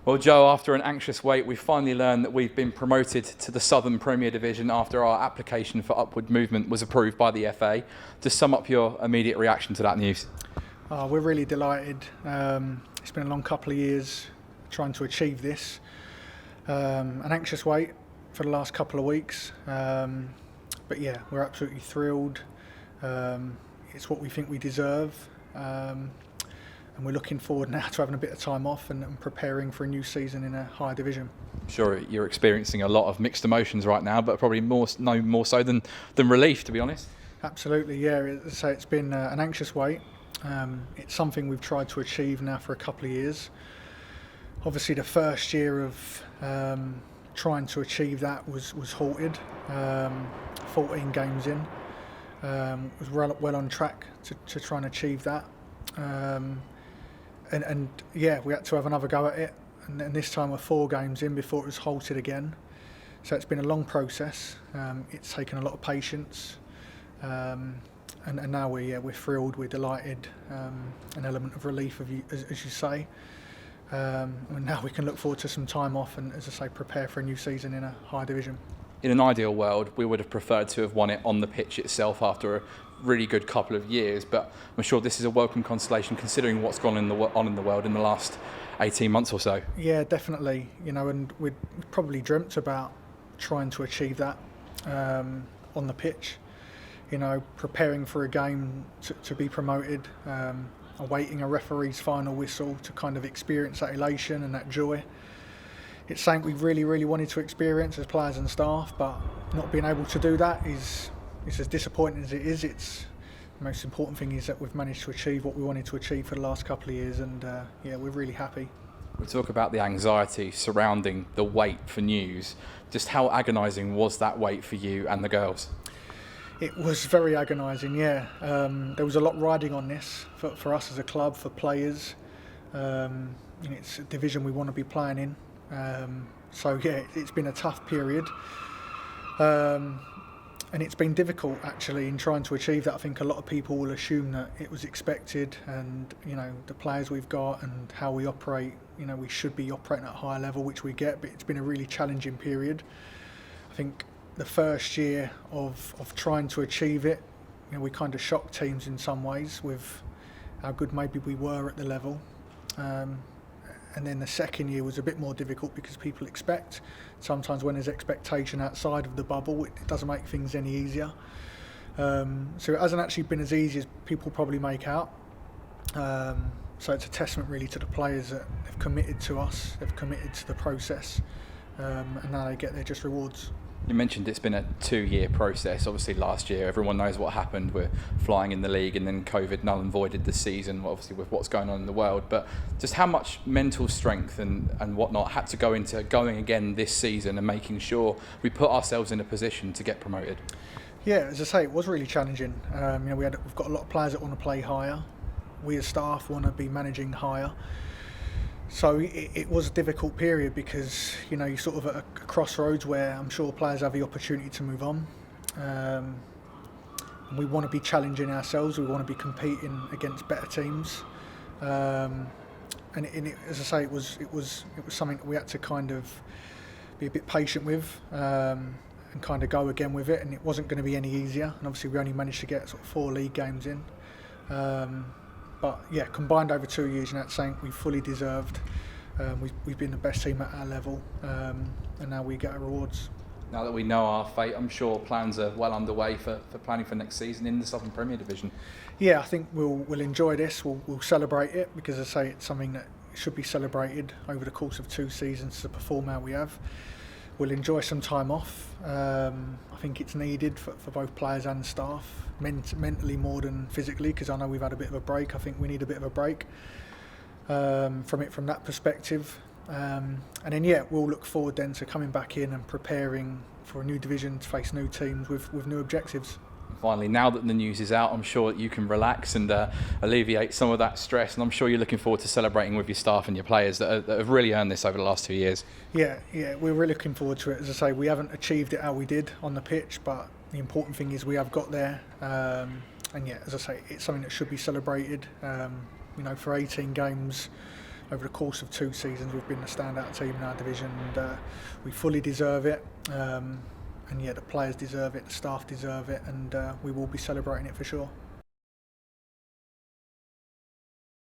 Well, Joe, after an anxious wait, we finally learned that we've been promoted to the Southern Premier Division after our application for upward movement was approved by the FA. Just sum up your immediate reaction to that news. We're really delighted. It's been a long couple of years trying to achieve this. An anxious wait for the last couple of weeks. But yeah, we're absolutely thrilled. It's what we think we deserve. And we're looking forward now to having a bit of time off and preparing for a new season in a higher division. I'm sure you're experiencing a lot of mixed emotions right now, but probably more so than relief, to be honest. Absolutely, yeah. So it's been an anxious wait. It's something we've tried to achieve now for a couple of years. Obviously, the first year of trying to achieve that was halted. 14 games in, was well on track to try and achieve that. And yeah, we had to have another go at it, and this time we're 4 games in before it was halted again. So it's been a long process. It's taken a lot of patience, and now we're thrilled, we're delighted. An element of relief, as you say. And now we can look forward to some time off and, as I say, prepare for a new season in a higher division. In an ideal world, we would have preferred to have won it on the pitch itself after a really good couple of years, but I'm sure this is a welcome consolation considering what's gone on in the world in the last 18 months or so. Yeah, definitely. And we'd probably dreamt about trying to achieve that on the pitch. Preparing for a game to be promoted, awaiting a referee's final whistle to kind of experience that elation and that joy. It's something we really, really wanted to experience as players and staff, but not being able to do that is as disappointing as it is. It's the most important thing is that we've managed to achieve what we wanted to achieve for the last couple of years, and yeah, we're really happy. We talk about the anxiety surrounding the wait for news. Just how agonising was that wait for you and the girls? It was very agonising, yeah. There was a lot riding on this for us as a club, for players. It's a division we want to be playing in. So yeah, it's been a tough period. And it's been difficult actually in trying to achieve that. I think a lot of people will assume that it was expected, and the players we've got and how we operate, we should be operating at a higher level, which we get, but it's been a really challenging period. I think the first year of trying to achieve it, we kind of shocked teams in some ways with how good maybe we were at the level. And then the second year was a bit more difficult because people expect. Sometimes when there's expectation outside of the bubble, it doesn't make things any easier. So it hasn't actually been as easy as people probably make out. So it's a testament really to the players that have committed to us, they've committed to the process, and now they get their just rewards. You mentioned it's been a 2-year process. Obviously last year everyone knows what happened. We're flying in the league and then COVID null and voided the season, obviously with what's going on in the world. But just how much mental strength and whatnot had to go into going again this season and making sure we put ourselves in a position to get promoted? Yeah, as I say, it was really challenging. We've got a lot of players that want to play higher. We as staff want to be managing higher. So it was a difficult period because you're sort of at a crossroads where I'm sure players have the opportunity to move on. And we want to be challenging ourselves. We want to be competing against better teams. And as I say, it was something that we had to kind of be a bit patient with and kind of go again with it. And it wasn't going to be any easier. And obviously we only managed to get sort of 4 league games in. But yeah, combined over 2 years, it's something we fully deserved. We've been the best team at our level, and now we get our rewards. Now that we know our fate, I'm sure plans are well underway for planning for next season in the Southern Premier Division. Yeah, I think we'll enjoy this. We'll celebrate it because, as I say, it's something that should be celebrated over the course of 2 seasons to perform how we have. We'll enjoy some time off. I think it's needed for both players and staff, mentally more than physically, because I know we've had a bit of a break. I think we need a bit of a break from that perspective. And then, yeah, we'll look forward then to coming back in and preparing for a new division to face new teams with new objectives. Finally, now that the news is out, I'm sure that you can relax and alleviate some of that stress, and I'm sure you're looking forward to celebrating with your staff and your players that have really earned this over the last 2 years. Yeah, we're really looking forward to it. As I say, we haven't achieved it how we did on the pitch, but the important thing is we have got there. And yeah, as I say, it's something that should be celebrated. For 18 games, over the course of 2 seasons we've been the standout team in our division, and we fully deserve it. And yeah, the players deserve it, the staff deserve it, and we will be celebrating it for sure.